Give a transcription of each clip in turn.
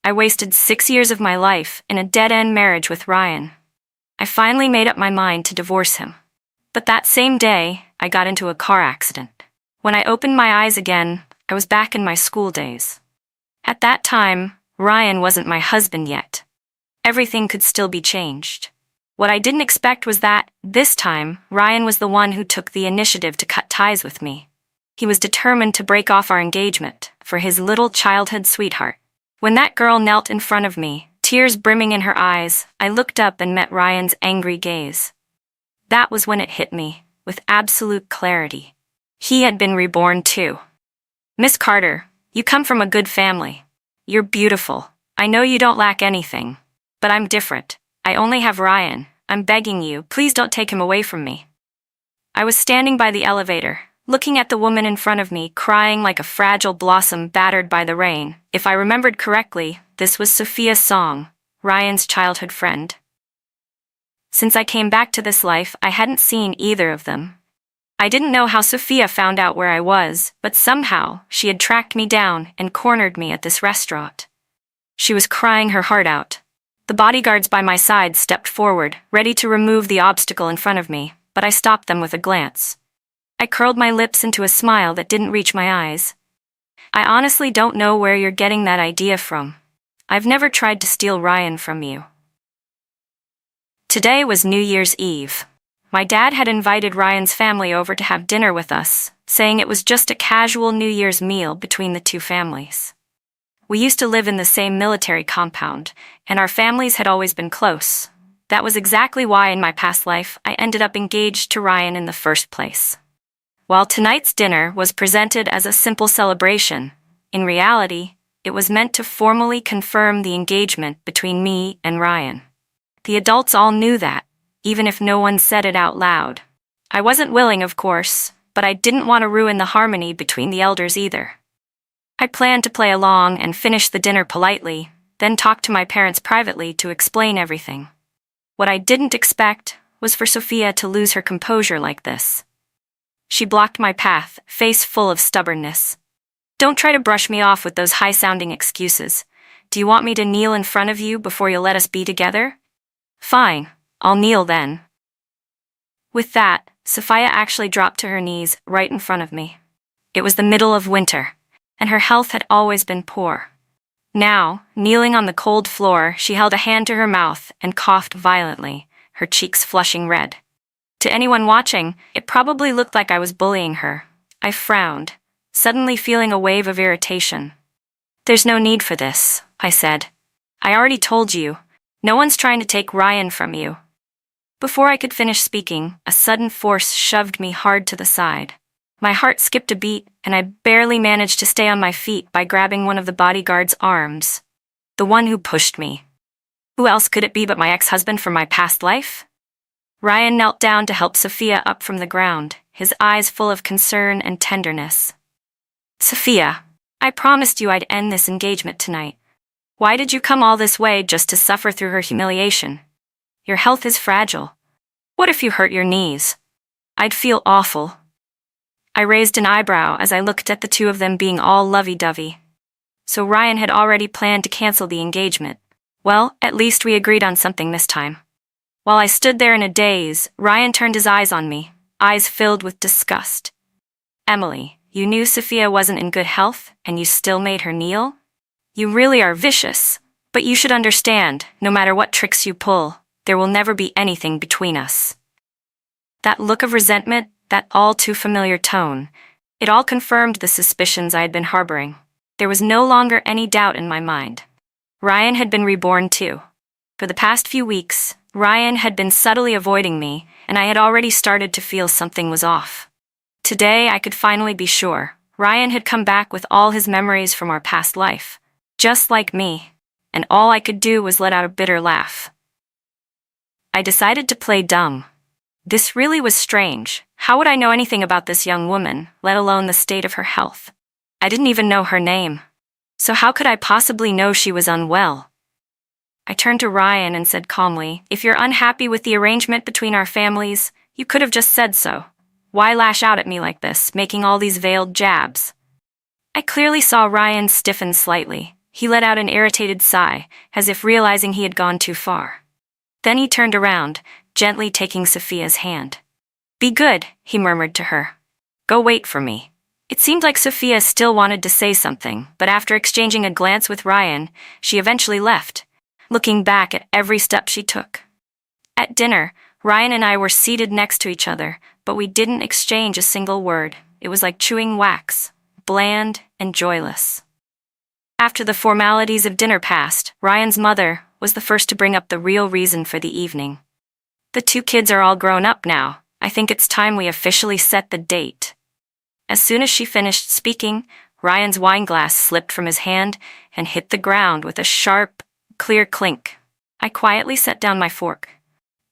I wasted 6 years of my life in a dead-end marriage with Ryan. I finally made up my mind to divorce him. But that same day, I got into a car accident. When I opened my eyes again, I was back in my school days. At that time, Ryan wasn't my husband yet. Everything could still be changed. What I didn't expect was that, this time, Ryan was the one who took the initiative to cut ties with me. He was determined to break off our engagement for his little childhood sweetheart. When that girl knelt in front of me, tears brimming in her eyes, I looked up and met Ryan's angry gaze. That was when it hit me, with absolute clarity. He had been reborn too. Miss Carter, you come from a good family. You're beautiful. I know you don't lack anything. But I'm different. I only have Ryan. I'm begging you, please don't take him away from me. I was standing by the elevator, looking at the woman in front of me, crying like a fragile blossom battered by the rain. If I remembered correctly, this was Sophia Song, Ryan's childhood friend. Since I came back to this life, I hadn't seen either of them. I didn't know how Sophia found out where I was, but somehow she had tracked me down and cornered me at this restaurant. She was crying her heart out. The bodyguards by my side stepped forward, ready to remove the obstacle in front of me, but I stopped them with a glance. I curled my lips into a smile that didn't reach my eyes. I honestly don't know where you're getting that idea from. I've never tried to steal Ryan from you. Today was New Year's Eve. My dad had invited Ryan's family over to have dinner with us, saying it was just a casual New Year's meal between the two families. We used to live in the same military compound, and our families had always been close. That was exactly why in my past life I ended up engaged to Ryan in the first place. While tonight's dinner was presented as a simple celebration, in reality, it was meant to formally confirm the engagement between me and Ryan. The adults all knew that, even if no one said it out loud. I wasn't willing, of course, but I didn't want to ruin the harmony between the elders either. I planned to play along and finish the dinner politely, then talk to my parents privately to explain everything. What I didn't expect was for Sophia to lose her composure like this. She blocked my path, face full of stubbornness. Don't try to brush me off with those high-sounding excuses. Do you want me to kneel in front of you before you'll let us be together? Fine, I'll kneel then. With that, Sophia actually dropped to her knees right in front of me. It was the middle of winter, and her health had always been poor. Now, kneeling on the cold floor, she held a hand to her mouth and coughed violently, her cheeks flushing red. To anyone watching, it probably looked like I was bullying her. I frowned, suddenly feeling a wave of irritation. There's no need for this, I said. I already told you. No one's trying to take Ryan from you. Before I could finish speaking, a sudden force shoved me hard to the side. My heart skipped a beat, and I barely managed to stay on my feet by grabbing one of the bodyguard's arms. The one who pushed me. Who else could it be but my ex-husband from my past life? Ryan knelt down to help Sophia up from the ground, his eyes full of concern and tenderness. Sophia, I promised you I'd end this engagement tonight. Why did you come all this way just to suffer through her humiliation? Your health is fragile. What if you hurt your knees? I'd feel awful. I raised an eyebrow as I looked at the two of them being all lovey-dovey. So Ryan had already planned to cancel the engagement. Well, at least we agreed on something this time. While I stood there in a daze, Ryan turned his eyes on me, eyes filled with disgust. Emily, you knew Sophia wasn't in good health, and you still made her kneel? You really are vicious, but you should understand, no matter what tricks you pull, there will never be anything between us. That look of resentment, that all too familiar tone, it all confirmed the suspicions I had been harboring. There was no longer any doubt in my mind. Ryan had been reborn too. For the past few weeks, Ryan had been subtly avoiding me, and I had already started to feel something was off. Today I could finally be sure. Ryan had come back with all his memories from our past life, just like me, and all I could do was let out a bitter laugh. I decided to play dumb. This really was strange. How would I know anything about this young woman, let alone the state of her health? I didn't even know her name. So how could I possibly know she was unwell? I turned to Ryan and said calmly, if you're unhappy with the arrangement between our families, you could have just said so. Why lash out at me like this, making all these veiled jabs? I clearly saw Ryan stiffen slightly. He let out an irritated sigh, as if realizing he had gone too far. Then he turned around, gently taking Sophia's hand. "Be good," he murmured to her. "Go wait for me." It seemed like Sophia still wanted to say something, but after exchanging a glance with Ryan, she eventually left, looking back at every step she took. At dinner, Ryan and I were seated next to each other, but we didn't exchange a single word. It was like chewing wax, bland and joyless. After the formalities of dinner passed, Ryan's mother was the first to bring up the real reason for the evening. "The two kids are all grown up now. I think it's time we officially set the date." As soon as she finished speaking, Ryan's wine glass slipped from his hand and hit the ground with a sharp, clear clink. I quietly set down my fork.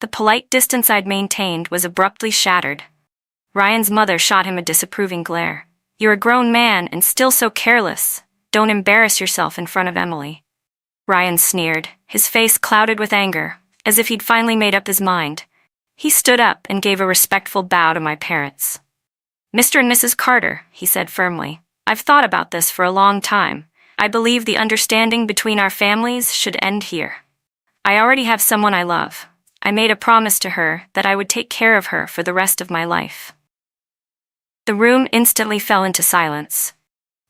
The polite distance I'd maintained was abruptly shattered. Ryan's mother shot him a disapproving glare. "You're a grown man and still so careless. Don't embarrass yourself in front of Emily." Ryan sneered, his face clouded with anger, as if he'd finally made up his mind. He stood up and gave a respectful bow to my parents. "Mr. and Mrs. Carter," he said firmly, "I've thought about this for a long time. I believe the understanding between our families should end here. I already have someone I love. I made a promise to her that I would take care of her for the rest of my life." The room instantly fell into silence.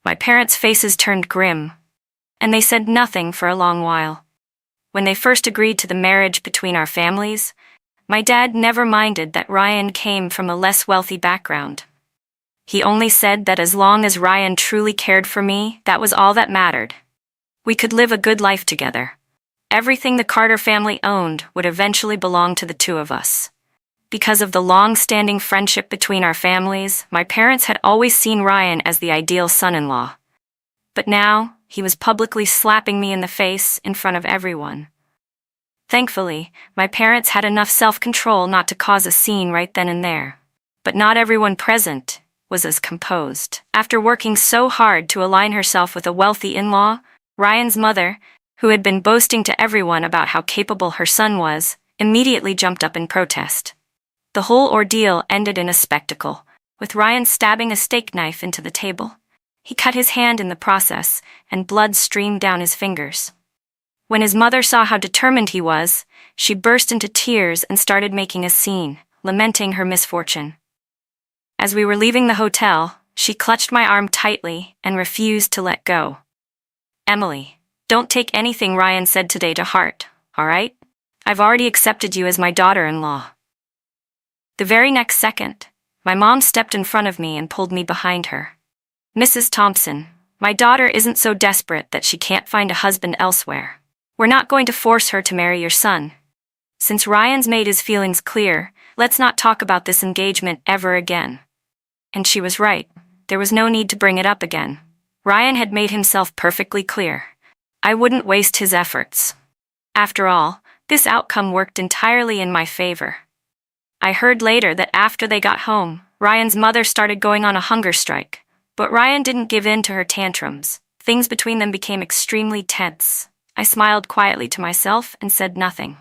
My parents' faces turned grim, and they said nothing for a long while. When they first agreed to the marriage between our families, my dad never minded that Ryan came from a less wealthy background. He only said that as long as Ryan truly cared for me, that was all that mattered. We could live a good life together. Everything the Carter family owned would eventually belong to the two of us. Because of the long-standing friendship between our families, my parents had always seen Ryan as the ideal son-in-law. But now, he was publicly slapping me in the face in front of everyone. Thankfully, my parents had enough self-control not to cause a scene right then and there. But not everyone present was as composed. After working so hard to align herself with a wealthy in-law, Ryan's mother, who had been boasting to everyone about how capable her son was, immediately jumped up in protest. The whole ordeal ended in a spectacle, with Ryan stabbing a steak knife into the table. He cut his hand in the process, and blood streamed down his fingers. When his mother saw how determined he was, she burst into tears and started making a scene, lamenting her misfortune. As we were leaving the hotel, she clutched my arm tightly and refused to let go. "Emily, don't take anything Ryan said today to heart, all right? I've already accepted you as my daughter-in-law." The very next second, my mom stepped in front of me and pulled me behind her. "Mrs. Thompson, my daughter isn't so desperate that she can't find a husband elsewhere. We're not going to force her to marry your son. Since Ryan's made his feelings clear, let's not talk about this engagement ever again." And she was right. There was no need to bring it up again. Ryan had made himself perfectly clear. I wouldn't waste his efforts. After all, this outcome worked entirely in my favor. I heard later that after they got home, Ryan's mother started going on a hunger strike, but Ryan didn't give in to her tantrums. Things between them became extremely tense. I smiled quietly to myself and said nothing.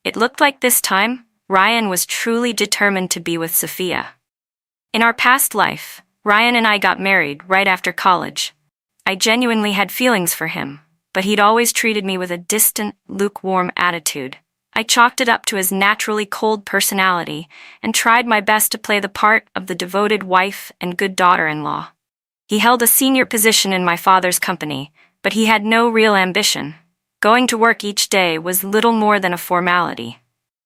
It looked like this time, Ryan was truly determined to be with Sophia. In our past life, Ryan and I got married right after college. I genuinely had feelings for him, but he'd always treated me with a distant, lukewarm attitude. I chalked it up to his naturally cold personality and tried my best to play the part of the devoted wife and good daughter-in-law. He held a senior position in my father's company, but he had no real ambition. Going to work each day was little more than a formality.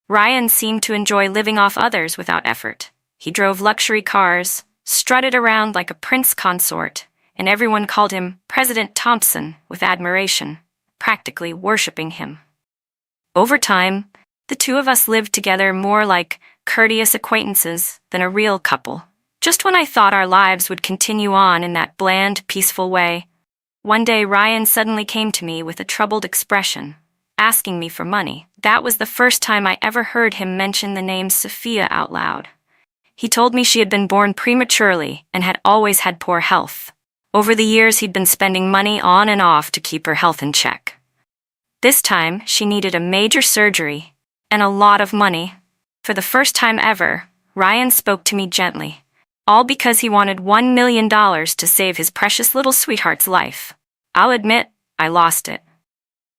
Ryan seemed to enjoy living off others without effort. He drove luxury cars, strutted around like a prince consort, and everyone called him President Thompson with admiration, practically worshipping him. Over time, the two of us lived together more like courteous acquaintances than a real couple. Just when I thought our lives would continue on in that bland, peaceful way, one day Ryan suddenly came to me with a troubled expression, asking me for money. That was the first time I ever heard him mention the name Sophia out loud. He told me she had been born prematurely and had always had poor health. Over the years, he'd been spending money on and off to keep her health in check. This time, she needed a major surgery and a lot of money. For the first time ever, Ryan spoke to me gently, all because he wanted $1 million to save his precious little sweetheart's life. I'll admit, I lost it.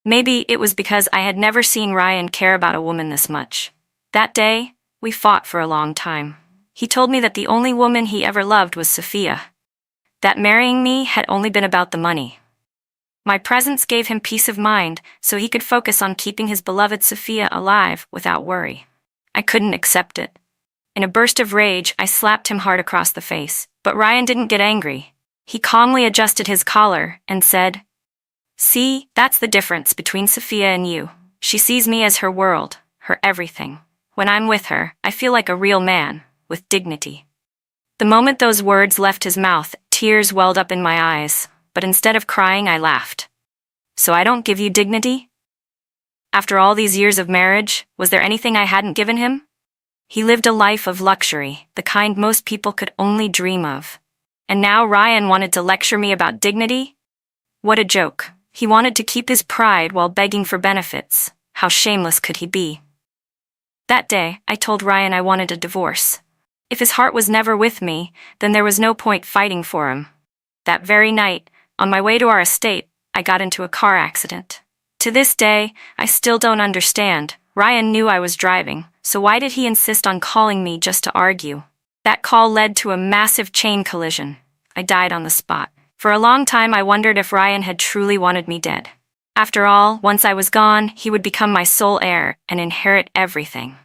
Maybe it was because I had never seen Ryan care about a woman this much. That day, we fought for a long time. He told me that the only woman he ever loved was Sophia. That marrying me had only been about the money. My presence gave him peace of mind, so he could focus on keeping his beloved Sophia alive without worry. I couldn't accept it. In a burst of rage, I slapped him hard across the face, but Ryan didn't get angry. He calmly adjusted his collar and said, "See, that's the difference between Sophia and you. She sees me as her world, her everything. When I'm with her, I feel like a real man, with dignity." The moment those words left his mouth, tears welled up in my eyes, but instead of crying, I laughed. "So I don't give you dignity?" After all these years of marriage, was there anything I hadn't given him? He lived a life of luxury, the kind most people could only dream of. And now Ryan wanted to lecture me about dignity? What a joke. He wanted to keep his pride while begging for benefits. How shameless could he be? That day, I told Ryan I wanted a divorce. If his heart was never with me, then there was no point fighting for him. That very night, on my way to our estate, I got into a car accident. To this day, I still don't understand. Ryan knew I was driving, so why did he insist on calling me just to argue? That call led to a massive chain collision. I died on the spot. For a long time, I wondered if Ryan had truly wanted me dead. After all, once I was gone, he would become my sole heir and inherit everything.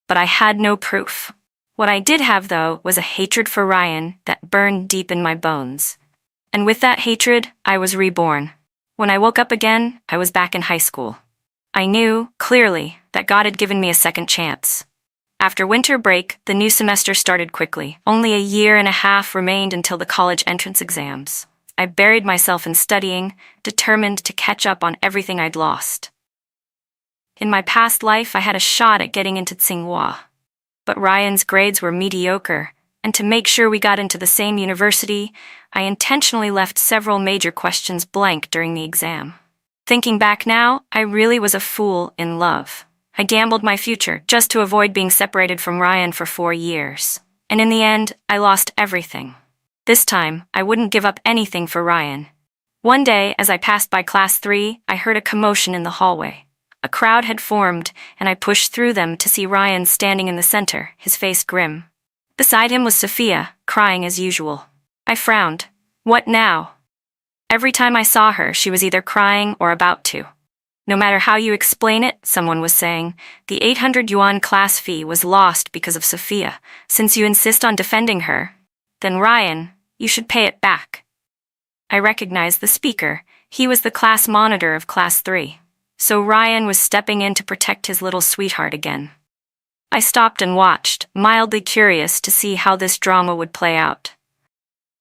But I had no proof. What I did have, though, was a hatred for Ryan that burned deep in my bones. And with that hatred, I was reborn. When I woke up again, I was back in high school. I knew, clearly, that God had given me a second chance. After winter break, the new semester started quickly. Only a year and a half remained until the college entrance exams. I buried myself in studying, determined to catch up on everything I'd lost. In my past life, I had a shot at getting into Tsinghua. But Ryan's grades were mediocre, and to make sure we got into the same university, I intentionally left several major questions blank during the exam. Thinking back now, I really was a fool in love. I gambled my future just to avoid being separated from Ryan for 4 years. And in the end, I lost everything. This time, I wouldn't give up anything for Ryan. One day, as I passed by class 3, I heard a commotion in the hallway. A crowd had formed, and I pushed through them to see Ryan standing in the center, his face grim. Beside him was Sophia, crying as usual. I frowned. What now? Every time I saw her, she was either crying or about to. No matter how you explain it, someone was saying, the 800 yuan class fee was lost because of Sophia. Since you insist on defending her, then Ryan, you should pay it back. I recognized the speaker. He was the class monitor of class 3. So Ryan was stepping in to protect his little sweetheart again. I stopped and watched, mildly curious to see how this drama would play out.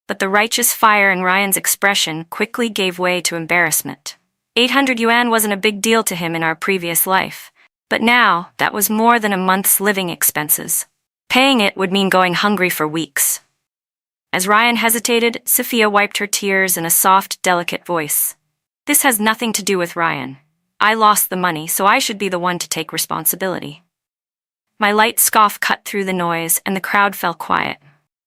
But the righteous fire in Ryan's expression quickly gave way to embarrassment. 800 yuan wasn't a big deal to him in our previous life, but now that was more than a month's living expenses. Paying it would mean going hungry for weeks. As Ryan hesitated, Sophia wiped her tears in a soft, delicate voice. This has nothing to do with Ryan. I lost the money, so I should be the one to take responsibility. My light scoff cut through the noise, and the crowd fell quiet.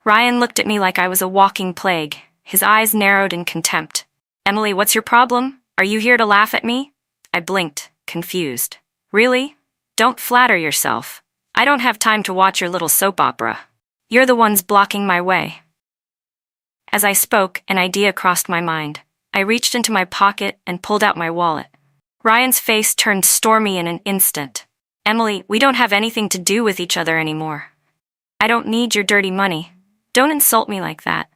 Ryan looked at me like I was a walking plague. His eyes narrowed in contempt. Emily, what's your problem? Are you here to laugh at me? I blinked, confused. Really? Don't flatter yourself. I don't have time to watch your little soap opera. You're the ones blocking my way. As I spoke, an idea crossed my mind. I reached into my pocket and pulled out my wallet. Ryan's face turned stormy in an instant. Emily, we don't have anything to do with each other anymore. I don't need your dirty money. Don't insult me like that.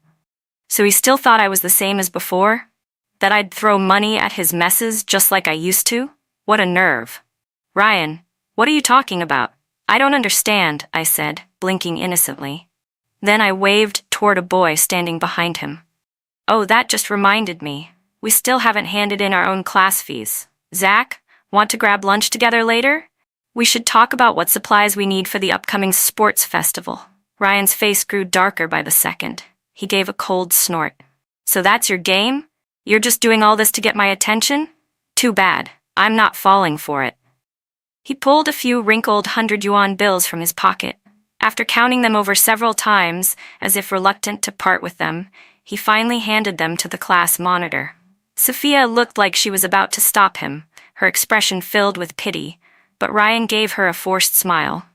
So he still thought I was the same as before? That I'd throw money at his messes just like I used to? What a nerve. Ryan, what are you talking about? I don't understand, I said, blinking innocently. Then I waved toward a boy standing behind him. Oh, that just reminded me. We still haven't handed in our own class fees. Zach, want to grab lunch together later? We should talk about what supplies we need for the upcoming sports festival. Ryan's face grew darker by the second. He gave a cold snort. So that's your game? You're just doing all this to get my attention? Too bad. I'm not falling for it. He pulled a few wrinkled 100 yuan bills from his pocket. After counting them over several times, as if reluctant to part with them, he finally handed them to the class monitor. Sophia looked like she was about to stop him, her expression filled with pity, but Ryan gave her a forced smile.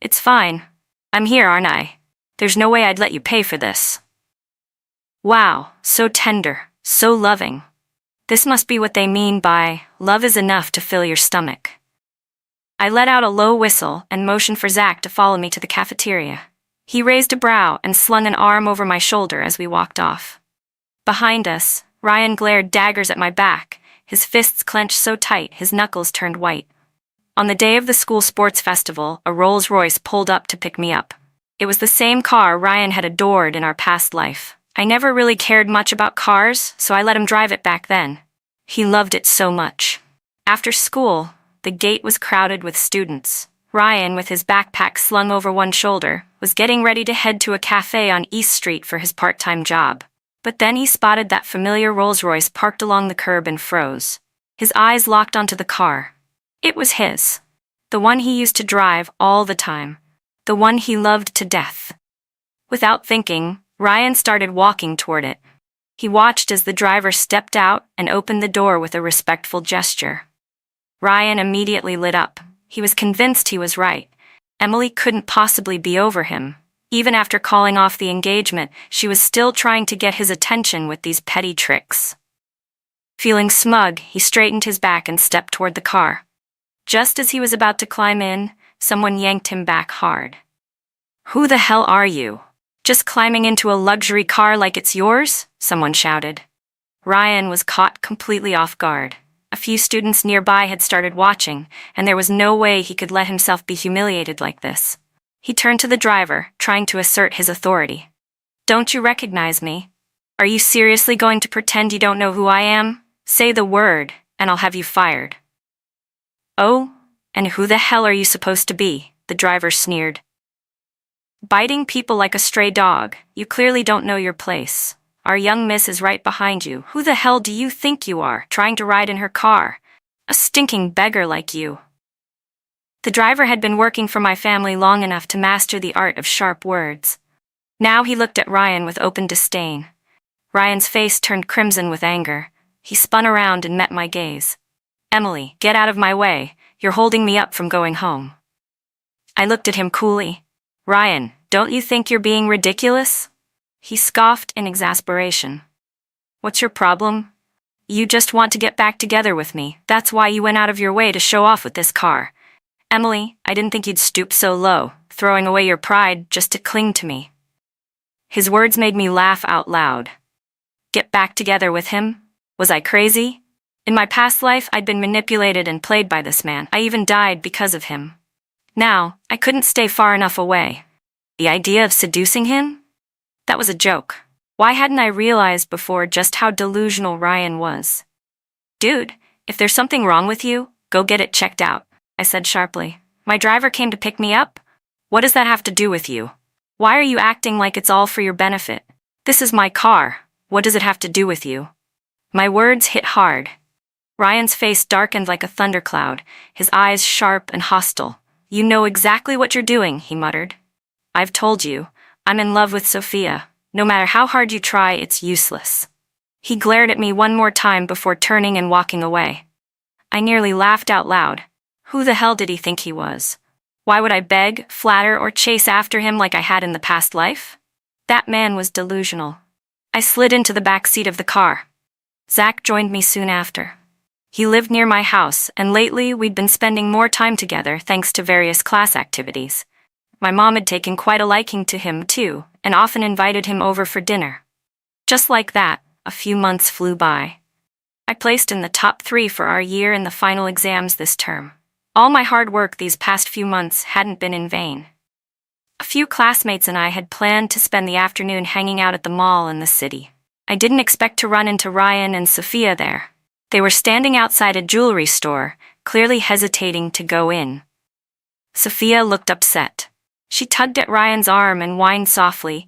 "It's fine. I'm here, aren't I? There's no way I'd let you pay for this." Wow, so tender, so loving. This must be what they mean by, love is enough to fill your stomach. I let out a low whistle and motioned for Zach to follow me to the cafeteria. He raised a brow and slung an arm over my shoulder as we walked off. Behind us, Ryan glared daggers at my back, his fists clenched so tight his knuckles turned white. On the day of the school sports festival, a Rolls-Royce pulled up to pick me up. It was the same car Ryan had adored in our past life. I never really cared much about cars, so I let him drive it back then. He loved it so much. After school, the gate was crowded with students. Ryan, with his backpack slung over one shoulder, was getting ready to head to a cafe on East Street for his part-time job. But then he spotted that familiar Rolls-Royce parked along the curb and froze. His eyes locked onto the car. It was his. The one he used to drive all the time. The one he loved to death. Without thinking, Ryan started walking toward it. He watched as the driver stepped out and opened the door with a respectful gesture. Ryan immediately lit up. He was convinced he was right. Emily couldn't possibly be over him. Even after calling off the engagement, she was still trying to get his attention with these petty tricks. Feeling smug, he straightened his back and stepped toward the car. Just as he was about to climb in, someone yanked him back hard. "Who the hell are you? Just climbing into a luxury car like it's yours?" someone shouted. Ryan was caught completely off guard. A few students nearby had started watching, and there was no way he could let himself be humiliated like this. He turned to the driver, trying to assert his authority. "Don't you recognize me? Are you seriously going to pretend you don't know who I am? Say the word, and I'll have you fired." "Oh, and who the hell are you supposed to be?" the driver sneered. "Biting people like a stray dog. You clearly don't know your place. Our young miss is right behind you. Who the hell do you think you are, trying to ride in her car? A stinking beggar like you." The driver had been working for my family long enough to master the art of sharp words. Now he looked at Ryan with open disdain. Ryan's face turned crimson with anger. He spun around and met my gaze. "Emily, get out of my way. You're holding me up from going home." I looked at him coolly. "Ryan, don't you think you're being ridiculous?" He scoffed in exasperation. "What's your problem? You just want to get back together with me. That's why you went out of your way to show off with this car. Emily, I didn't think you'd stoop so low, throwing away your pride just to cling to me." His words made me laugh out loud. Get back together with him? Was I crazy? In my past life, I'd been manipulated and played by this man. I even died because of him. Now, I couldn't stay far enough away. The idea of seducing him? That was a joke. Why hadn't I realized before just how delusional Ryan was? "Dude, if there's something wrong with you, go get it checked out," I said sharply. "My driver came to pick me up? What does that have to do with you? Why are you acting like it's all for your benefit? This is my car. What does it have to do with you?" My words hit hard. Ryan's face darkened like a thundercloud, his eyes sharp and hostile. "You know exactly what you're doing," he muttered. "I've told you, I'm in love with Sophia. No matter how hard you try, it's useless." He glared at me one more time before turning and walking away. I nearly laughed out loud. Who the hell did he think he was? Why would I beg, flatter, or chase after him like I had in the past life? That man was delusional. I slid into the back seat of the car. Zach joined me soon after. He lived near my house, and lately we'd been spending more time together thanks to various class activities. My mom had taken quite a liking to him, too, and often invited him over for dinner. Just like that, a few months flew by. I placed in the top 3 for our year in the final exams this term. All my hard work these past few months hadn't been in vain. A few classmates and I had planned to spend the afternoon hanging out at the mall in the city. I didn't expect to run into Ryan and Sophia there. They were standing outside a jewelry store, clearly hesitating to go in. Sophia looked upset. She tugged at Ryan's arm and whined softly,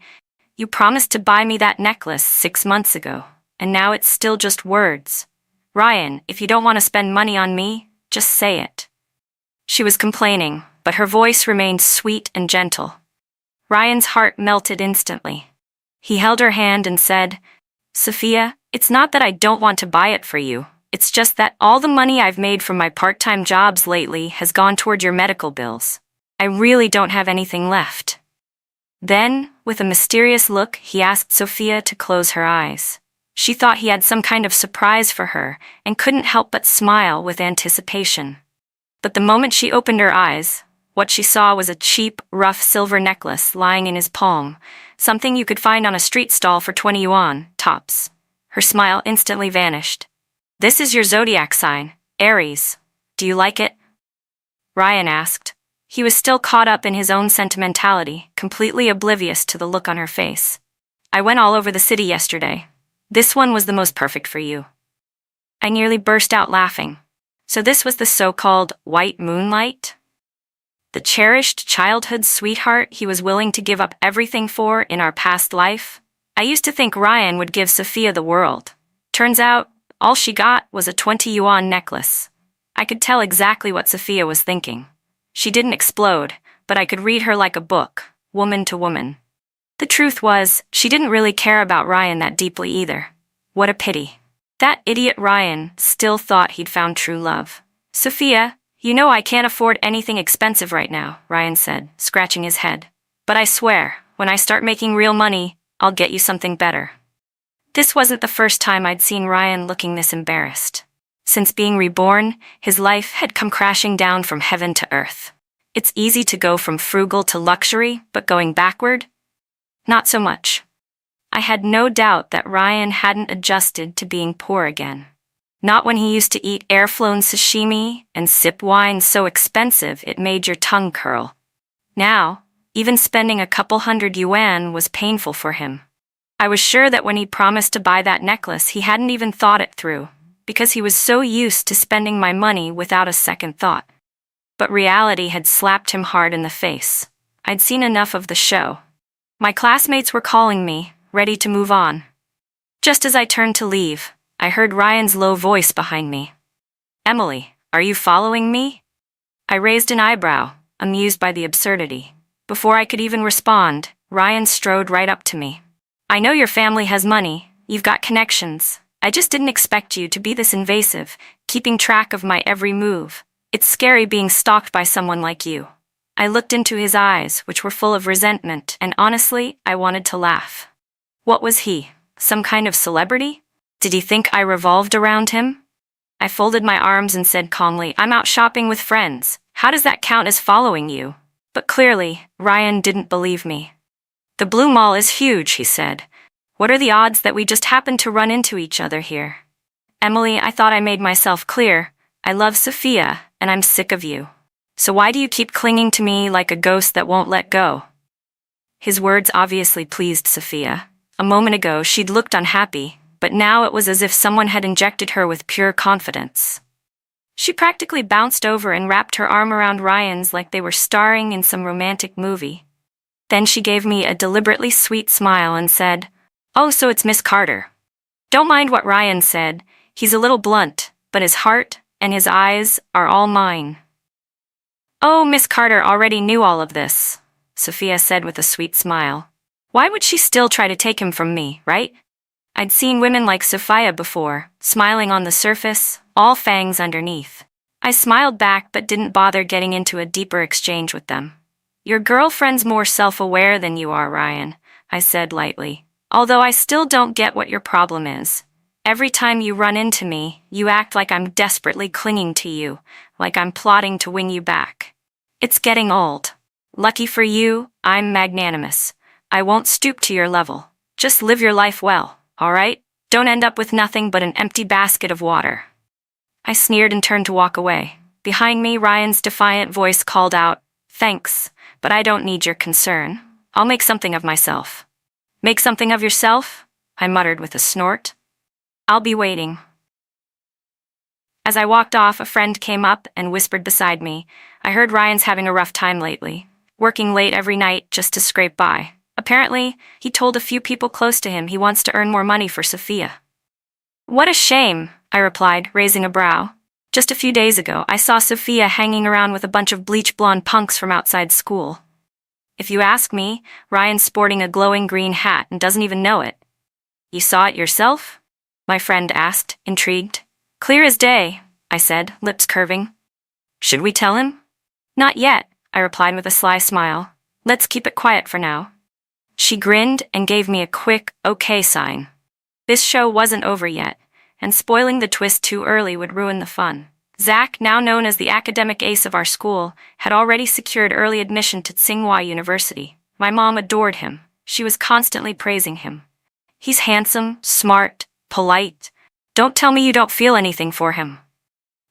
"You promised to buy me that necklace 6 months ago, and now it's still just words. Ryan, if you don't want to spend money on me, just say it." She was complaining, but her voice remained sweet and gentle. Ryan's heart melted instantly. He held her hand and said, "Sophia, It's not that I don't want to buy it for you. It's just that all the money I've made from my part-time jobs lately has gone toward your medical bills. I really don't have anything left." Then, with a mysterious look, he asked Sophia to close her eyes. She thought he had some kind of surprise for her and couldn't help but smile with anticipation. But the moment she opened her eyes, what she saw was a cheap, rough silver necklace lying in his palm, something you could find on a street stall for 20 yuan, tops. Her smile instantly vanished. "This is your zodiac sign, Aries. Do you like it?" Ryan asked. He was still caught up in his own sentimentality, completely oblivious to the look on her face. "I went all over the city yesterday. This one was the most perfect for you." I nearly burst out laughing. So this was the so-called white moonlight? The cherished childhood sweetheart he was willing to give up everything for in our past life? I used to think Ryan would give Sophia the world. Turns out, all she got was a 20 yuan necklace. I could tell exactly what Sophia was thinking. She didn't explode, but I could read her like a book, woman to woman. The truth was, she didn't really care about Ryan that deeply either. What a pity. That idiot Ryan still thought he'd found true love. "Sophia, you know I can't afford anything expensive right now," Ryan said, scratching his head. "But I swear, when I start making real money, I'll get you something better." This wasn't the first time I'd seen Ryan looking this embarrassed. Since being reborn, his life had come crashing down from heaven to earth. It's easy to go from frugal to luxury, but going backward? Not so much. I had no doubt that Ryan hadn't adjusted to being poor again. Not when he used to eat air-flown sashimi and sip wine so expensive it made your tongue curl. Now, even spending a couple hundred yuan was painful for him. I was sure that when he promised to buy that necklace he hadn't even thought it through, because he was so used to spending my money without a second thought. But reality had slapped him hard in the face. I'd seen enough of the show. My classmates were calling me, ready to move on. Just as I turned to leave, I heard Ryan's low voice behind me. "Emily, are you following me?" I raised an eyebrow, amused by the absurdity. Before I could even respond, Ryan strode right up to me. "I know your family has money, you've got connections. I just didn't expect you to be this invasive, keeping track of my every move. It's scary being stalked by someone like you." I looked into his eyes, which were full of resentment, and honestly, I wanted to laugh. What was he? Some kind of celebrity? Did he think I revolved around him? I folded my arms and said calmly, "I'm out shopping with friends. How does that count as following you?" But clearly, Ryan didn't believe me. "The Blue Mall is huge," he said. "What are the odds that we just happened to run into each other here?" "Emily, I thought I made myself clear. I love Sophia, and I'm sick of you. So why do you keep clinging to me like a ghost that won't let go?" His words obviously pleased Sophia. A moment ago, she'd looked unhappy, but now it was as if someone had injected her with pure confidence. She practically bounced over and wrapped her arm around Ryan's like they were starring in some romantic movie. Then she gave me a deliberately sweet smile and said, "Oh, so it's Miss Carter." Don't mind what Ryan said. He's a little blunt, but his heart and his eyes are all mine. "Oh, Miss Carter already knew all of this," Sophia said with a sweet smile. "Why would she still try to take him from me, right?" I'd seen women like Sophia before, smiling on the surface, all fangs underneath. I smiled back but didn't bother getting into a deeper exchange with them. "Your girlfriend's more self-aware than you are, Ryan," I said lightly. "Although I still don't get what your problem is. Every time you run into me, you act like I'm desperately clinging to you, like I'm plotting to win you back. It's getting old. Lucky for you, I'm magnanimous. I won't stoop to your level. Just live your life well, all right? Don't end up with nothing but an empty basket of water." I sneered and turned to walk away. Behind me, Ryan's defiant voice called out, "Thanks, but I don't need your concern. I'll make something of myself." "Make something of yourself?" I muttered with a snort. "I'll be waiting." As I walked off, a friend came up and whispered beside me, "I heard Ryan's having a rough time lately, working late every night just to scrape by. Apparently, he told a few people close to him he wants to earn more money for Sophia." "What a shame," I replied, raising a brow. "Just a few days ago, I saw Sophia hanging around with a bunch of bleach blonde punks from outside school. If you ask me, Ryan's sporting a glowing green hat and doesn't even know it." "You saw it yourself?" my friend asked, intrigued. Clear as day, I said, lips curving. Should we tell him? Not yet, I replied with a sly smile. Let's keep it quiet for now. She grinned and gave me a quick, okay sign. This show wasn't over yet, and spoiling the twist too early would ruin the fun. Zach, now known as the academic ace of our school, had already secured early admission to Tsinghua University. My mom adored him. She was constantly praising him. He's handsome, smart, polite. Don't tell me you don't feel anything for him.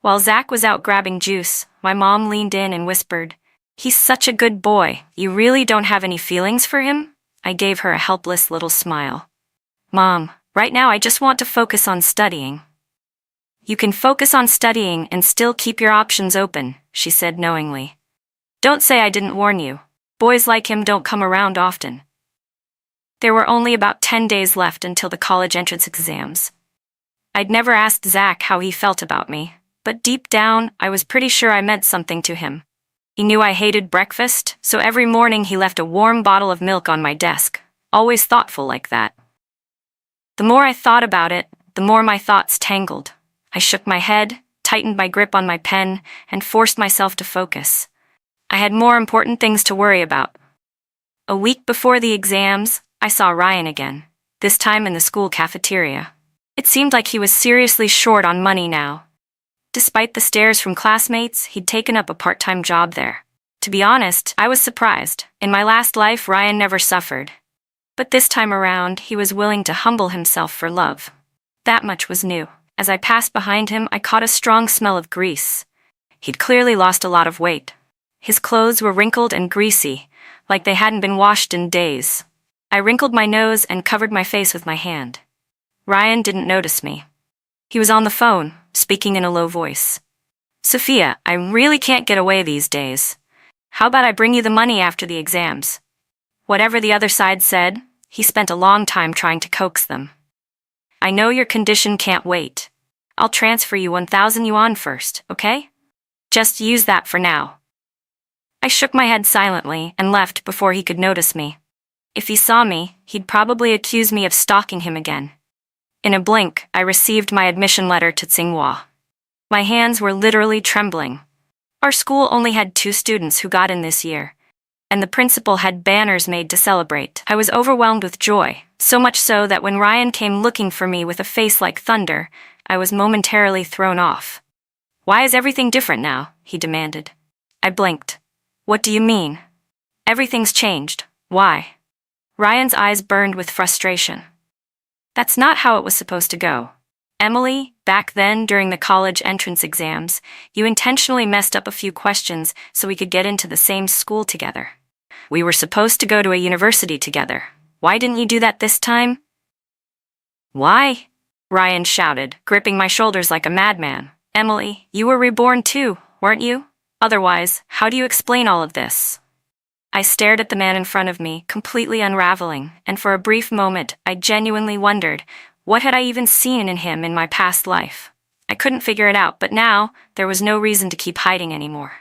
While Zach was out grabbing juice, my mom leaned in and whispered, He's such a good boy. You really don't have any feelings for him? I gave her a helpless little smile. Mom, right now I just want to focus on studying. You can focus on studying and still keep your options open, she said knowingly. Don't say I didn't warn you. Boys like him don't come around often. There were only about 10 days left until the college entrance exams. I'd never asked Zach how he felt about me, but deep down, I was pretty sure I meant something to him. He knew I hated breakfast, so every morning he left a warm bottle of milk on my desk, always thoughtful like that. The more I thought about it, the more my thoughts tangled. I shook my head, tightened my grip on my pen, and forced myself to focus. I had more important things to worry about. A week before the exams, I saw Ryan again, this time in the school cafeteria. It seemed like he was seriously short on money now. Despite the stares from classmates, he'd taken up a part-time job there. To be honest, I was surprised. In my last life, Ryan never suffered. But this time around, he was willing to humble himself for love. That much was new. As I passed behind him, I caught a strong smell of grease. He'd clearly lost a lot of weight. His clothes were wrinkled and greasy, like they hadn't been washed in days. I wrinkled my nose and covered my face with my hand. Ryan didn't notice me. He was on the phone, speaking in a low voice. Sophia, I really can't get away these days. How about I bring you the money after the exams? Whatever the other side said, he spent a long time trying to coax them. I know your condition can't wait. I'll transfer you 1,000 yuan first, okay? Just use that for now. I shook my head silently and left before he could notice me. If he saw me, he'd probably accuse me of stalking him again. In a blink, I received my admission letter to Tsinghua. My hands were literally trembling. Our school only had 2 students who got in this year, and the principal had banners made to celebrate. I was overwhelmed with joy, so much so that when Ryan came looking for me with a face like thunder, I was momentarily thrown off. Why is everything different now? He demanded. I blinked. What do you mean? Everything's changed. Why? Ryan's eyes burned with frustration. That's not how it was supposed to go. Emily, back then during the college entrance exams, you intentionally messed up a few questions so we could get into the same school together. We were supposed to go to a university together. Why didn't you do that this time? Why? Ryan shouted, gripping my shoulders like a madman. Emily, you were reborn too, weren't you? Otherwise, how do you explain all of this? I stared at the man in front of me, completely unraveling, and for a brief moment, I genuinely wondered, what had I even seen in him in my past life? I couldn't figure it out, but now, there was no reason to keep hiding anymore.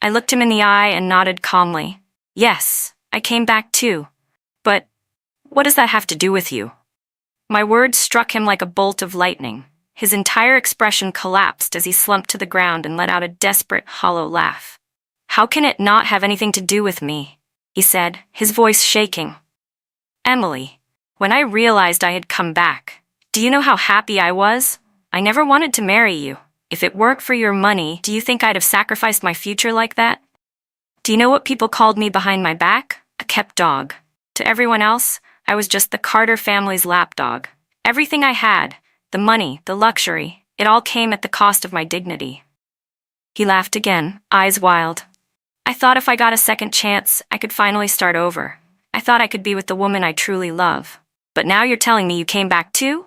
I looked him in the eye and nodded calmly. Yes, I came back too. But, what does that have to do with you? My words struck him like a bolt of lightning. His entire expression collapsed as he slumped to the ground and let out a desperate, hollow laugh. How can it not have anything to do with me? He said, his voice shaking. Emily, when I realized I had come back, do you know how happy I was? I never wanted to marry you. If it weren't for your money, do you think I'd have sacrificed my future like that? Do you know what people called me behind my back? A kept dog. To everyone else, I was just the Carter family's lapdog. Everything I had, the money, the luxury, it all came at the cost of my dignity. He laughed again, eyes wild. I thought if I got a second chance, I could finally start over. I thought I could be with the woman I truly love. But now you're telling me you came back too?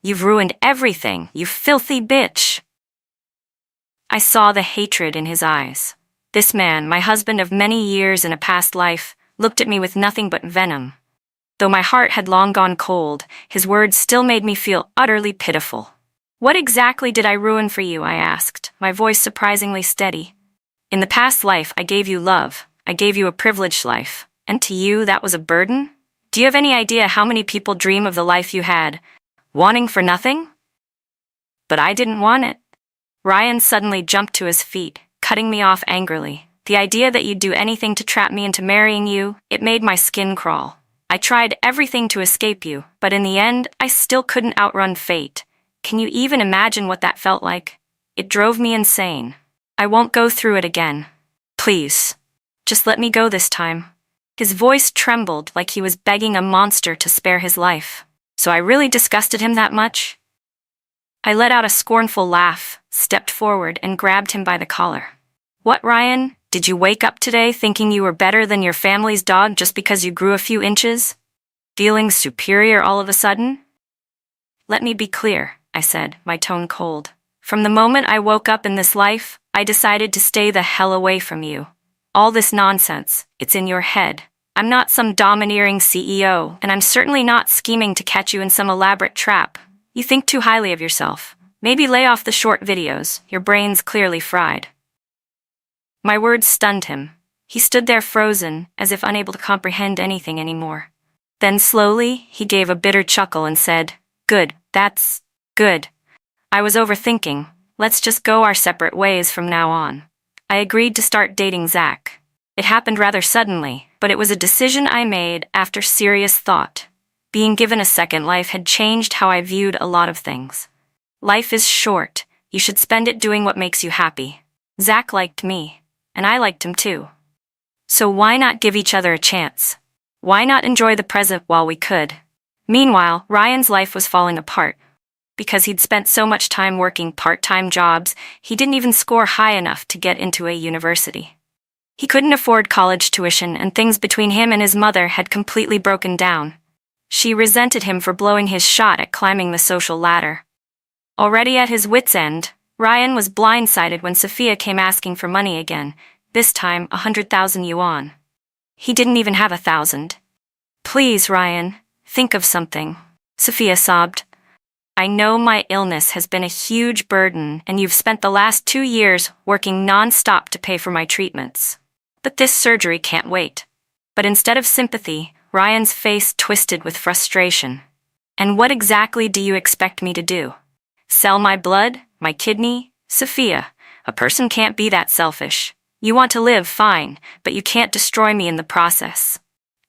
You've ruined everything, you filthy bitch. I saw the hatred in his eyes. This man, my husband of many years in a past life, looked at me with nothing but venom. Though my heart had long gone cold, his words still made me feel utterly pitiful. What exactly did I ruin for you? I asked, my voice surprisingly steady. In the past life, I gave you love. I gave you a privileged life. And to you, that was a burden? Do you have any idea how many people dream of the life you had? Wanting for nothing? But I didn't want it. Ryan suddenly jumped to his feet, cutting me off angrily. The idea that you'd do anything to trap me into marrying you, it made my skin crawl. I tried everything to escape you, but in the end, I still couldn't outrun fate. Can you even imagine what that felt like? It drove me insane. I won't go through it again. Please. Just let me go this time. His voice trembled like he was begging a monster to spare his life. So I really disgusted him that much? I let out a scornful laugh, stepped forward, and grabbed him by the collar. What, Ryan? Did you wake up today thinking you were better than your family's dog just because you grew a few inches? Feeling superior all of a sudden? Let me be clear, I said, my tone cold. From the moment I woke up in this life, I decided to stay the hell away from you. All this nonsense, it's in your head. I'm not some domineering CEO, and I'm certainly not scheming to catch you in some elaborate trap. You think too highly of yourself. Maybe lay off the short videos, your brain's clearly fried. My words stunned him. He stood there frozen, as if unable to comprehend anything anymore. Then slowly, he gave a bitter chuckle and said, Good, that's good. I was overthinking. Let's just go our separate ways from now on. I agreed to start dating Zach. It happened rather suddenly, but it was a decision I made after serious thought. Being given a second life had changed how I viewed a lot of things. Life is short. You should spend it doing what makes you happy. Zach liked me, and I liked him too. So why not give each other a chance? Why not enjoy the present while we could? Meanwhile, Ryan's life was falling apart. Because he'd spent so much time working part-time jobs, he didn't even score high enough to get into a university. He couldn't afford college tuition, and things between him and his mother had completely broken down. She resented him for blowing his shot at climbing the social ladder. Already at his wits' end, Ryan was blindsided when Sophia came asking for money again, this time 100,000 yuan. He didn't even have 1,000. Please, Ryan, think of something, Sophia sobbed. I know my illness has been a huge burden and you've spent the last 2 years working non-stop to pay for my treatments. But this surgery can't wait. But instead of sympathy, Ryan's face twisted with frustration. And what exactly do you expect me to do? Sell my blood? My kidney? Sophia, a person can't be that selfish. You want to live, fine, but you can't destroy me in the process.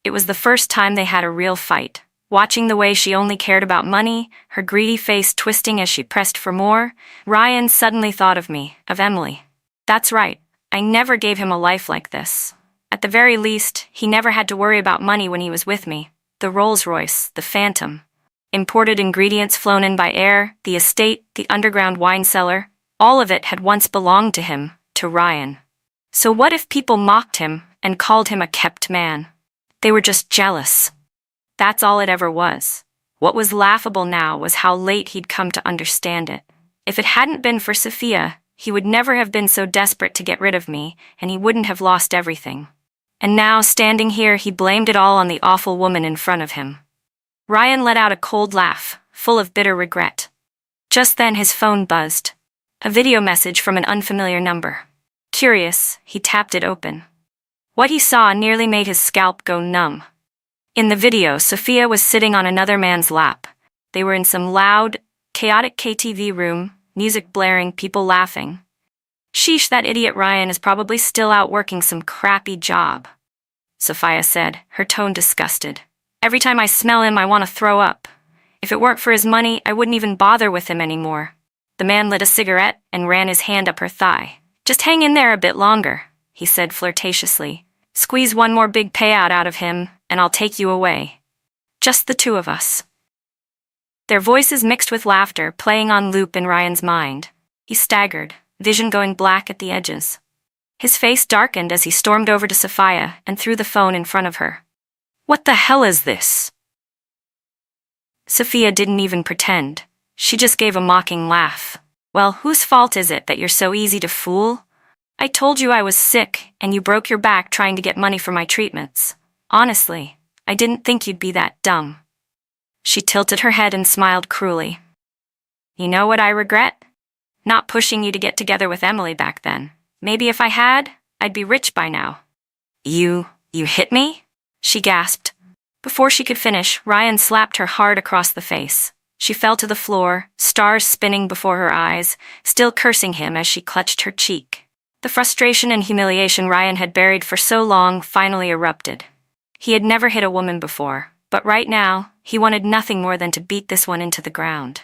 It was the first time they had a real fight. Watching the way she only cared about money, her greedy face twisting as she pressed for more, Ryan suddenly thought of me, of Emily. That's right, I never gave him a life like this. At the very least, he never had to worry about money when he was with me. The Rolls-Royce, the Phantom. Imported ingredients flown in by air, the estate, the underground wine cellar, all of it had once belonged to him, to Ryan. So what if people mocked him and called him a kept man? They were just jealous. That's all it ever was. What was laughable now was how late he'd come to understand it. If it hadn't been for Sophia, he would never have been so desperate to get rid of me, and he wouldn't have lost everything. And now, standing here, he blamed it all on the awful woman in front of him. Ryan let out a cold laugh, full of bitter regret. Just then his phone buzzed. A video message from an unfamiliar number. Curious, he tapped it open. What he saw nearly made his scalp go numb. In the video, Sophia was sitting on another man's lap. They were in some loud, chaotic KTV room, music blaring, people laughing. Sheesh, that idiot Ryan is probably still out working some crappy job, Sophia said, her tone disgusted. Every time I smell him, I want to throw up. If it weren't for his money, I wouldn't even bother with him anymore. The man lit a cigarette and ran his hand up her thigh. Just hang in there a bit longer, he said flirtatiously. Squeeze one more big payout out of him, and I'll take you away. Just the two of us. Their voices mixed with laughter, playing on loop in Ryan's mind. He staggered, vision going black at the edges. His face darkened as he stormed over to Sophia and threw the phone in front of her. What the hell is this? Sophia didn't even pretend. She just gave a mocking laugh. Well, whose fault is it that you're so easy to fool? I told you I was sick, and you broke your back trying to get money for my treatments. Honestly, I didn't think you'd be that dumb. She tilted her head and smiled cruelly. You know what I regret? Not pushing you to get together with Emily back then. Maybe if I had, I'd be rich by now. You hit me? She gasped. Before she could finish, Ryan slapped her hard across the face. She fell to the floor, stars spinning before her eyes, still cursing him as she clutched her cheek. The frustration and humiliation Ryan had buried for so long finally erupted. He had never hit a woman before, but right now, he wanted nothing more than to beat this one into the ground.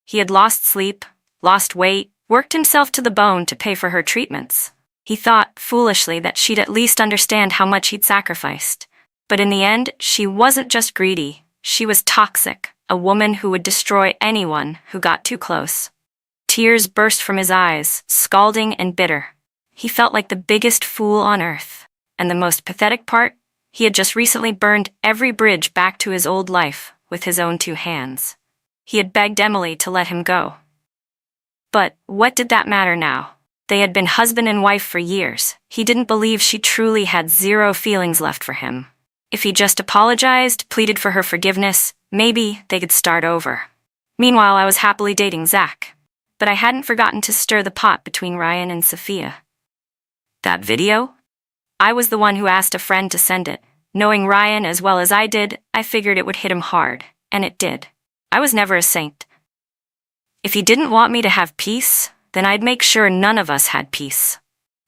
He had lost sleep, lost weight, worked himself to the bone to pay for her treatments. He thought, foolishly, that she'd at least understand how much he'd sacrificed. But in the end, she wasn't just greedy, she was toxic, a woman who would destroy anyone who got too close. Tears burst from his eyes, scalding and bitter. He felt like the biggest fool on earth. And the most pathetic part? He had just recently burned every bridge back to his old life with his own 2 hands. He had begged Emily to let him go. But what did that matter now? They had been husband and wife for years. He didn't believe she truly had 0 feelings left for him. If he just apologized, pleaded for her forgiveness, maybe they could start over. Meanwhile, I was happily dating Zach. But I hadn't forgotten to stir the pot between Ryan and Sophia. That video? I was the one who asked a friend to send it. Knowing Ryan as well as I did, I figured it would hit him hard, and it did. I was never a saint. If he didn't want me to have peace, then I'd make sure none of us had peace.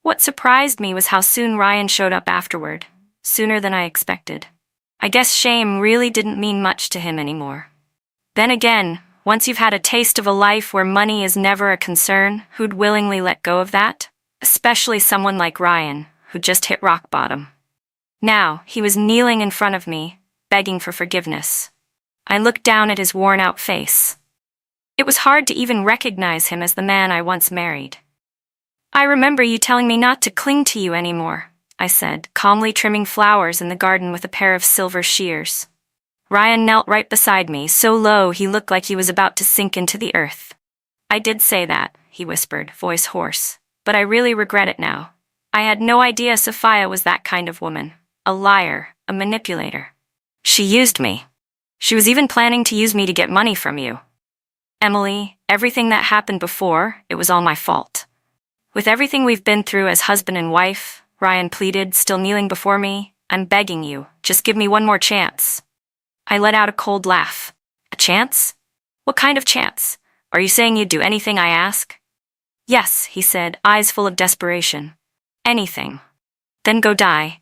What surprised me was how soon Ryan showed up afterward, sooner than I expected. I guess shame really didn't mean much to him anymore. Then again, once you've had a taste of a life where money is never a concern, who'd willingly let go of that? Especially someone like Ryan, who just hit rock bottom. Now, he was kneeling in front of me, begging for forgiveness. I looked down at his worn-out face. It was hard to even recognize him as the man I once married. I remember you telling me not to cling to you anymore, I said, calmly trimming flowers in the garden with a pair of silver shears. Ryan knelt right beside me, so low he looked like he was about to sink into the earth. I did say that, he whispered, voice hoarse, but I really regret it now. I had no idea Sophia was that kind of woman. A liar, a manipulator. She used me. She was even planning to use me to get money from you. Emily, everything that happened before, it was all my fault. With everything we've been through as husband and wife, Ryan pleaded, still kneeling before me, I'm begging you, just give me one more chance. I let out a cold laugh. A chance? What kind of chance? Are you saying you'd do anything I ask? Yes, he said, eyes full of desperation. Anything. Then go die.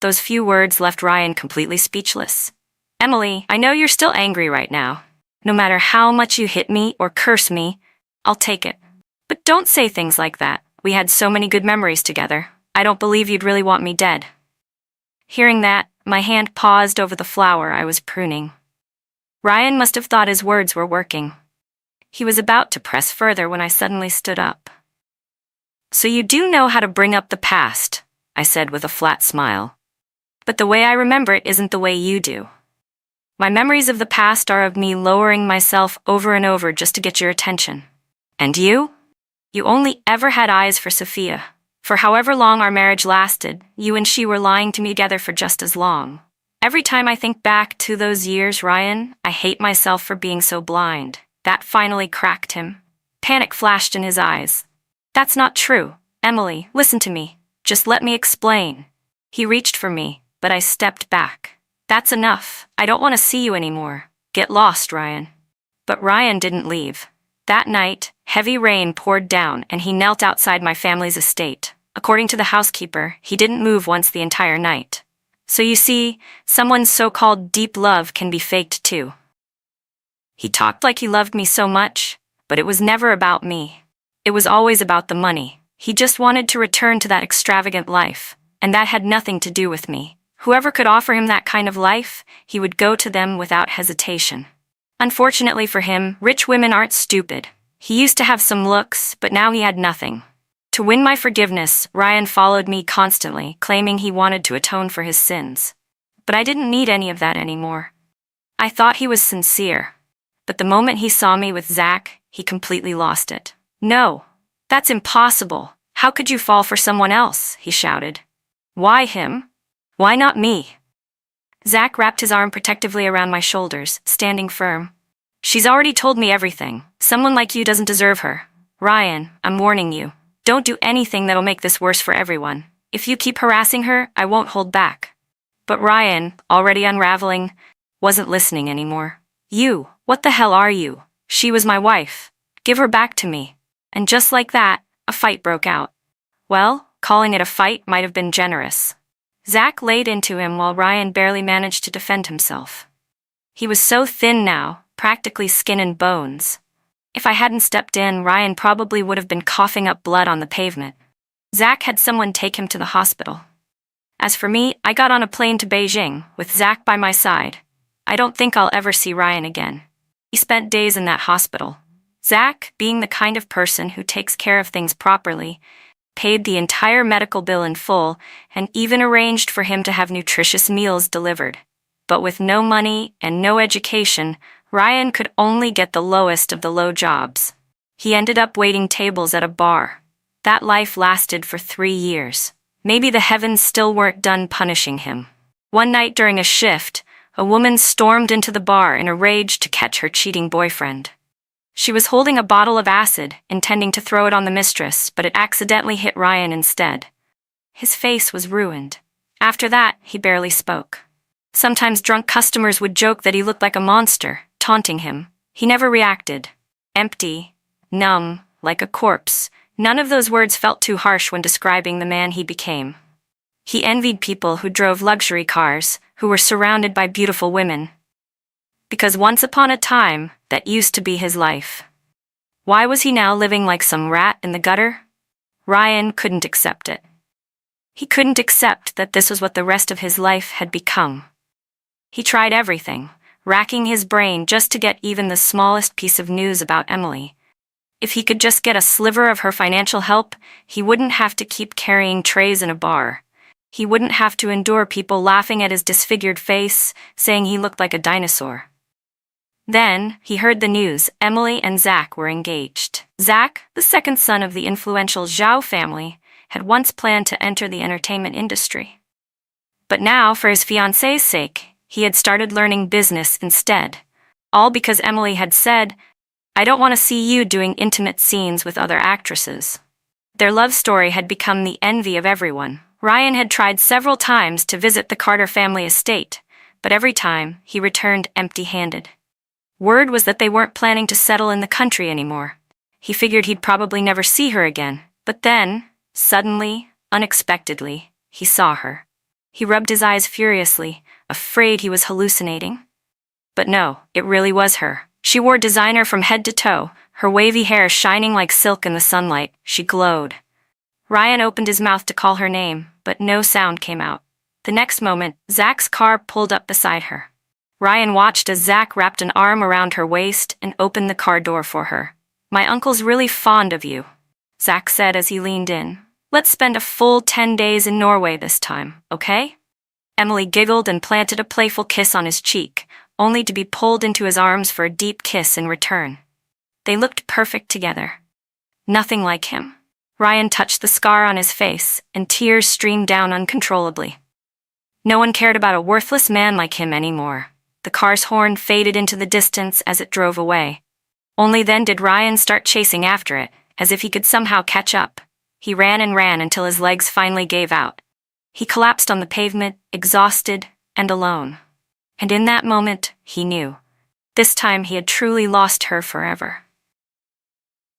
Those few words left Ryan completely speechless. Emily, I know you're still angry right now. No matter how much you hit me or curse me, I'll take it. But don't say things like that. We had so many good memories together. I don't believe you'd really want me dead. Hearing that, my hand paused over the flower I was pruning. Ryan must have thought his words were working. He was about to press further when I suddenly stood up. So you do know how to bring up the past, I said with a flat smile. But the way I remember it isn't the way you do. My memories of the past are of me lowering myself over and over just to get your attention. And you? You only ever had eyes for Sophia. For however long our marriage lasted, you and she were lying to me together for just as long. Every time I think back to those years, Ryan, I hate myself for being so blind. That finally cracked him. Panic flashed in his eyes. That's not true. Emily, listen to me. Just let me explain. He reached for me, but I stepped back. That's enough. I don't want to see you anymore. Get lost, Ryan. But Ryan didn't leave. That night, heavy rain poured down and he knelt outside my family's estate. According to the housekeeper, he didn't move once the entire night. So you see, someone's so-called deep love can be faked too. He talked like he loved me so much, but it was never about me. It was always about the money. He just wanted to return to that extravagant life, and that had nothing to do with me. Whoever could offer him that kind of life, he would go to them without hesitation. Unfortunately for him, rich women aren't stupid. He used to have some looks, but now he had nothing. To win my forgiveness, Ryan followed me constantly, claiming he wanted to atone for his sins. But I didn't need any of that anymore. I thought he was sincere. But the moment he saw me with Zach, he completely lost it. No, that's impossible. How could you fall for someone else? He shouted. Why him? Why not me? Zach wrapped his arm protectively around my shoulders, standing firm. She's already told me everything. Someone like you doesn't deserve her. Ryan, I'm warning you. Don't do anything that'll make this worse for everyone. If you keep harassing her, I won't hold back. But Ryan, already unraveling, wasn't listening anymore. "You, what the hell are you? She was my wife. Give her back to me." And just like that, a fight broke out. Well, calling it a fight might have been generous. Zach laid into him while Ryan barely managed to defend himself. He was so thin now, practically skin and bones. If I hadn't stepped in, Ryan probably would have been coughing up blood on the pavement. Zach had someone take him to the hospital. As for me, I got on a plane to Beijing, with Zach by my side. I don't think I'll ever see Ryan again. He spent days in that hospital. Zach, being the kind of person who takes care of things properly, paid the entire medical bill in full and even arranged for him to have nutritious meals delivered. But with no money and no education, Ryan could only get the lowest of the low jobs. He ended up waiting tables at a bar. That life lasted for 3 years. Maybe the heavens still weren't done punishing him. One night during a shift, a woman stormed into the bar in a rage to catch her cheating boyfriend. She was holding a bottle of acid, intending to throw it on the mistress, but it accidentally hit Ryan instead. His face was ruined. After that, he barely spoke. Sometimes drunk customers would joke that he looked like a monster, taunting him. He never reacted. Empty, numb, like a corpse. None of those words felt too harsh when describing the man he became. He envied people who drove luxury cars, who were surrounded by beautiful women. Because once upon a time, that used to be his life. Why was he now living like some rat in the gutter? Ryan couldn't accept it. He couldn't accept that this was what the rest of his life had become. He tried everything, racking his brain just to get even the smallest piece of news about Emily. If he could just get a sliver of her financial help, he wouldn't have to keep carrying trays in a bar. He wouldn't have to endure people laughing at his disfigured face, saying he looked like a dinosaur. Then, he heard the news: Emily and Zach were engaged. Zach, the second son of the influential Zhao family, had once planned to enter the entertainment industry. But now, for his fiancée's sake, he had started learning business instead. All because Emily had said, "I don't want to see you doing intimate scenes with other actresses." Their love story had become the envy of everyone. Ryan had tried several times to visit the Carter family estate, but every time he returned empty-handed. Word was that they weren't planning to settle in the country anymore. He figured he'd probably never see her again, but then, suddenly, unexpectedly, he saw her. He rubbed his eyes furiously, afraid he was hallucinating. But no, it really was her. She wore designer from head to toe, her wavy hair shining like silk in the sunlight. She glowed. Ryan opened his mouth to call her name, but no sound came out. The next moment, Zach's car pulled up beside her. Ryan watched as Zach wrapped an arm around her waist and opened the car door for her. "My uncle's really fond of you," Zach said as he leaned in. "Let's spend a full 10 days in Norway this time, okay?" Emily giggled and planted a playful kiss on his cheek, only to be pulled into his arms for a deep kiss in return. They looked perfect together. Nothing like him. Ryan touched the scar on his face, and tears streamed down uncontrollably. No one cared about a worthless man like him anymore. The car's horn faded into the distance as it drove away. Only then did Ryan start chasing after it, as if he could somehow catch up. He ran and ran until his legs finally gave out. He collapsed on the pavement, exhausted and alone. And in that moment, he knew. This time he had truly lost her forever.